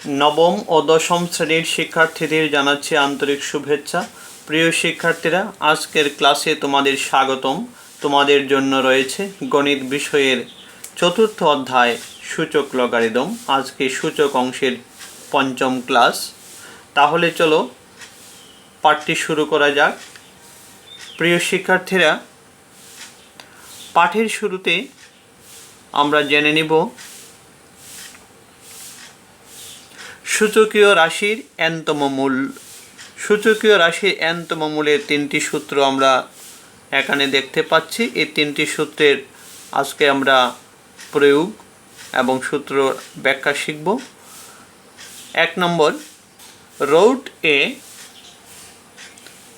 নবম ও দশম শ্রেণীর শিক্ষার্থীদের জানাচ্ছি আন্তরিক শুভেচ্ছা। প্রিয় শিক্ষার্থীরা, আজকের ক্লাসে তোমাদের স্বাগতম। তোমাদের জন্য রয়েছে গণিত বিষয়ের চতুর্থ অধ্যায় সূচক লগারিদম। আজকে সূচক অংশের পঞ্চম ক্লাস। তাহলে চলো পাঠটি শুরু করা যাক। প্রিয় শিক্ষার্থীরা, পাঠের শুরুতে আমরা জেনে নিব সূচকীয় রাশির n-তম মূল। সূচকীয় রাশির n-তম মূলের তিনটি সূত্র আমরা এখানে দেখতে পাচ্ছি। এই তিনটি সূত্রের আজকে আমরা প্রয়োগ এবং সূত্র ব্যাখ্যা শিখব। 1 নম্বর, root a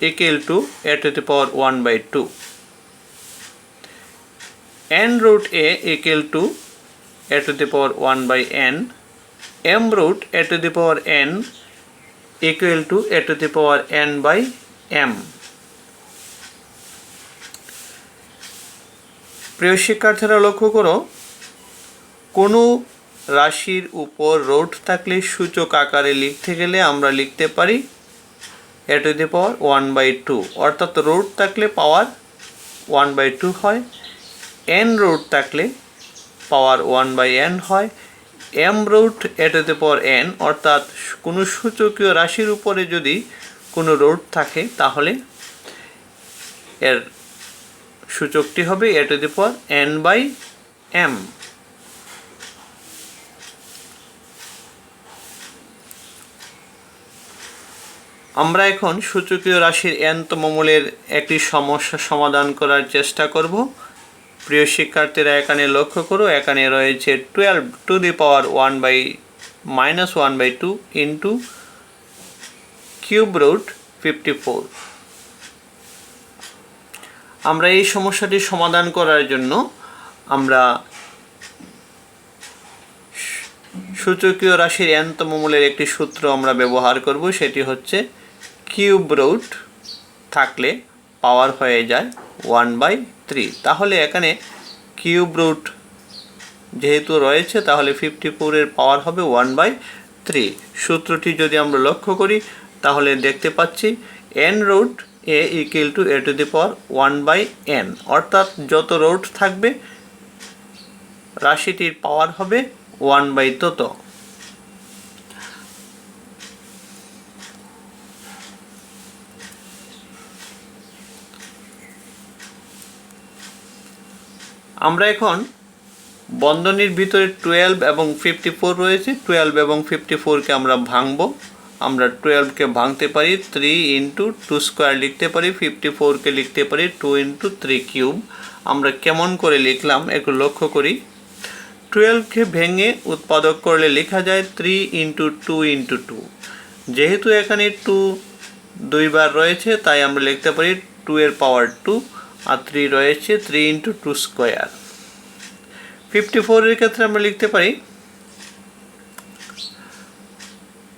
equal to a to the power 1/2, n root a equal to a to the power 1/n, m root a to the power n equal to a to the power n/m। প্রিয় শিক্ষার্থীরা, লক্ষ্য করো, কোনো রাশির উপর root থাকলে সূচক আকারে লিখতে গেলে আমরা লিখতে পারি a to the power 1/2, অর্থাৎ রুট থাকলে পাওয়ার 1/2 হয়, n রুট থাকলে পাওয়ার 1/n হয়, m root a to the power n, অর্থাৎ কোনো সূচকীয় রাশির উপরে যদি কোনো রুট থাকে তাহলে এর সূচকটি হবে a to the power n/m। আমরা এখন সূচকীয় রাশির n-তম মূলের একটি সমস্যা সমাধান করার চেষ্টা করব। প্রিয় শিক্ষার্থীরা, এখানে লক্ষ্য করো, এখানে রয়েছে 12 to the power 1/2 into cube root 54। আমরা এই সমস্যাটি সমাধান করার জন্য আমরা সূচকীয় রাশির n-তম মূলের একটি সূত্র আমরা ব্যবহার করব। সেটি হচ্ছে কিউব রুট থাকলে পাওয়ার হয়ে যায় 1/3। তাহলে এখানে কিউব রুট যেহেতু রয়েছে তাহলে 54 এর পাওয়ার হবে 1/3। সূত্রটি যদি আমরা লক্ষ্য করি তাহলে দেখতে পাচ্ছি n root a equal to a to the power 1/n, অর্থাৎ যত রুট থাকবে রাশিটির পাওয়ার হবে 1/তত। আমরা এখন বন্ধনীর ভিতরে 12 এবং 54 রয়েছে, 12 এবং 54কে আমরা ভাঙব। আমরা 12কে ভাঙতে পারি 3 into 2 স্কোয়ার লিখতে পারি, 54কে লিখতে পারি 2 into 3 কিউব। আমরা কেমন করে লিখলাম একটু লক্ষ্য করি। 12কে ভেঙে উৎপাদক করলে লেখা যায় 3 into 2 into 2। যেহেতু এখানে 2 দুইবার রয়েছে তাই আমরা লিখতে পারি 2 এর পাওয়ার 2, আর 3 রয়েছে 3 into 2 স্কোয়ার। 54 এর ক্ষেত্রে আমরা লিখতে পারি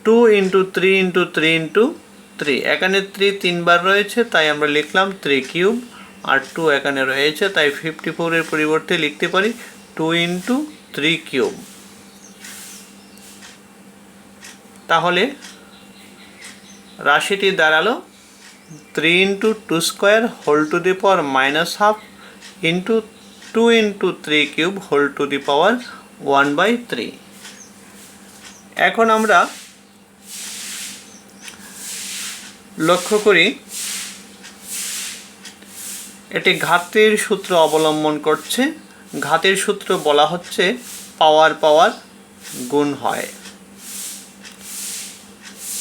2 into 3 into 3 into 3। এখানে 3 তিনবার রয়েছে তাই আমরা লিখলাম 3 কিউব, আর 2 এখানে রয়েছে তাই 54 এর পরিবর্তে লিখতে পারি 2 into 3 কিউব। তাহলে রাশিটি দাঁড়ালো 3 into 2 square whole to the power -12 into 2 into 3 cube whole to the power 1/3। এখন আমরা লক্ষ্য করি এটি ঘাতের সূত্র অবলম্বন করছে। ঘাতের সূত্র বলা হচ্ছে পাওয়ার পাওয়ার গুণ হয়।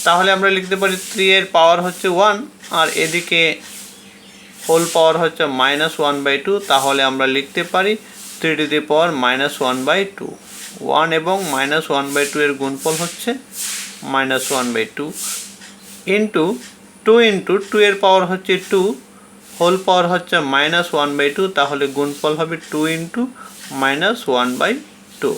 তাহলে আমরা লিখতে পারি 3 এর পাওয়ার হচ্ছে 1 আর এদিকে হোল পাওয়ার হচ্ছে -1/2। তাহলে আমরা লিখতে পারি 3 to the power -1/2। 1 এবং -1/2 এর গুণফল হচ্ছে -1/2 ইন্টু 2 into 2 এর পাওয়ার হচ্ছে 2, হোল পাওয়ার হচ্ছে -1/2। তাহলে গুণফল হবে 2 into -1/2।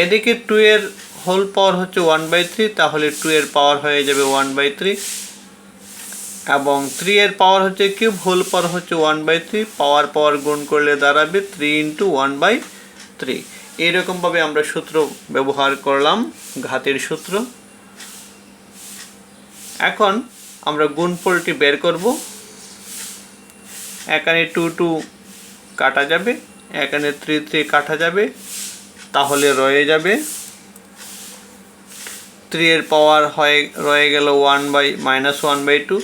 এদিকে 2 এর হোল পাওয়ার হচ্ছে 1/3, তাহলে 2 এর পাওয়ার হয়ে যাবে 1/3, এবং 3 এর পাওয়ার হচ্ছে কিউব, হোল পাওয়ার হচ্ছে 1/3, পাওয়ার পাওয়ার গুণ করলে দাঁড়াবে 3 into 1/3। এইরকমভাবে আমরা সূত্র ব্যবহার করলাম, ঘাতের সূত্র। এখন আমরা গুণফলটি বের করব। এখানে 2 2 কাটা যাবে, এখানে 3 3 কাটা যাবে, তাহলে রয়ে যাবে 3 এর পাওয়ার রয়ে গেল -1/2,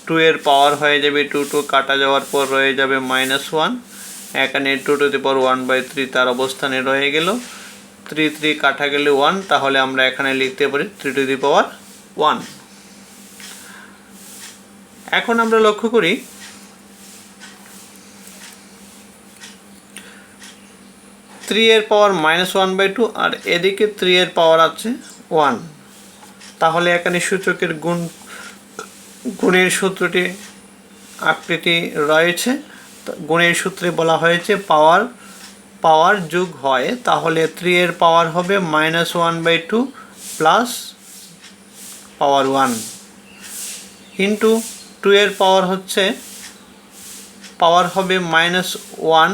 2 এর পাওয়ার হয়ে যাবে 2 2 কাটা যাওয়ার পর রয়ে যাবে -1, এখানে 2 টু দি পাওয়ার 1/3 তার অবস্থানে রয়ে গেল, 3 3 কাটা গেলে 1, তাহলে আমরা এখানে লিখতে পারি 3 টু দি পাওয়ার 1। এখন আমরা লক্ষ্য করি 3 এর পাওয়ার -1/2 আর এদিকে 3 এর পাওয়ার আছে 1, তাহলে এখানে সূচকের গুণের সূত্রটি আকৃতি রয়েছে। গুণের সূত্রে বলা হয়েছে পাওয়ার যোগ হয়, তাহলে 3 এর পাওয়ার হবে -1/2 প্লাস পাওয়ার 1 ইন্টু 2 এর পাওয়ার হবে -1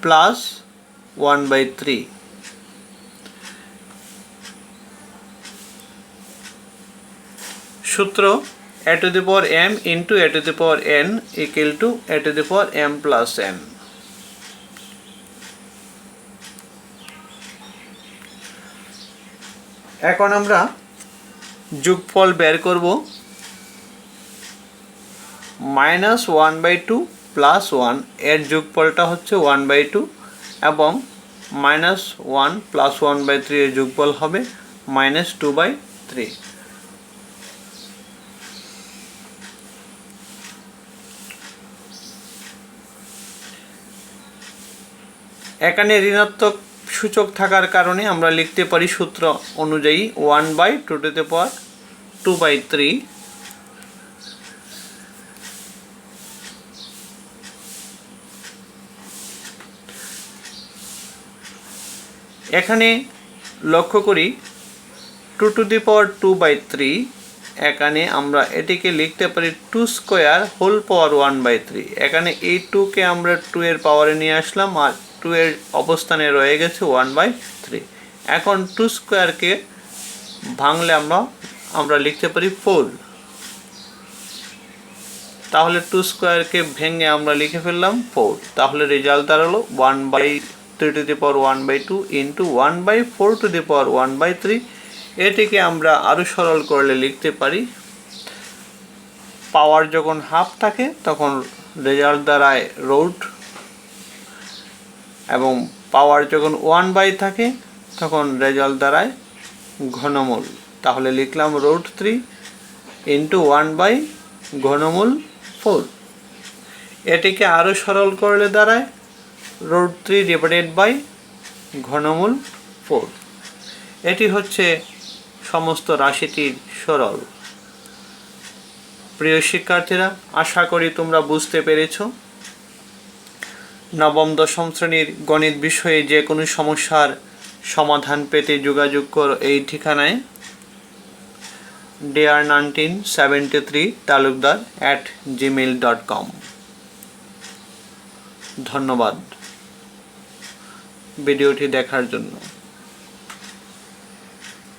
প্লাস 1/3। সূত্র a to the power m into a to the power n equal to a to the power m plus n। এখন আমরা যোগফল বের করব। -1/2 প্লাস 1 এর যোগফলটা হচ্ছে 1/2 এবং -1 প্লাস 1/3 এর যোগফল হবে -2/3। এখানে ঋণাত্মক সূচক থাকার কারণে আমরা লিখতে পারি সূত্র অনুযায়ী 1/2/3। এখানে লক্ষ্য করি 2 টু দি পাওয়ার 2/3, এখানে আমরা এটিকে লিখতে পারি 2 স্কোয়ার হোল পাওয়ার 1/3। এখানে এই 2 কে আমরা 2 এর পাওয়ারে নিয়ে আসলাম আর 2 এর অবস্থানে রয়ে গেছে 1/3। এখন 2 স্কোয়ারকে ভাঙলে আমরা লিখতে পারি 4, তাহলে 2 স্কোয়ারকে ভেঙে আমরা লিখে ফেললাম 4, তাহলে রেজাল্ট দাঁড়ালো 1/3 to the power 1/2 into 1/4 to the power 1/3। এটিকে আমরা আরও সরল করলে লিখতে পারি পাওয়ার যখন হাফ থাকে তখন রেজাল্ট দাঁড়ায় রুট, এবং পাওয়ার যখন 1/, থাকে তখন রেজাল্ট দাঁড়ায় ঘনমূল। তাহলে লিখলাম √3 ইন্টু 1/, ঘনমূল 4। এটিকে আরও সরল করলে দাঁড়ায় √3 ডিভাইডেড বাই ঘনমূল 4। এটি হচ্ছে সমস্ত রাশিটির সরল। প্রিয় শিক্ষার্থীরা, আশা করি তোমরা বুঝতে পেরেছ। নবম দশম শ্রেণীর গণিত বিষয়ে যে কোনো সমস্যার সমাধান পেতে যোগাযোগ করো এই ঠিকানায় dr1973talukdar@gmail.com। ধন্যবাদ ভিডিওটি দেখার জন্য।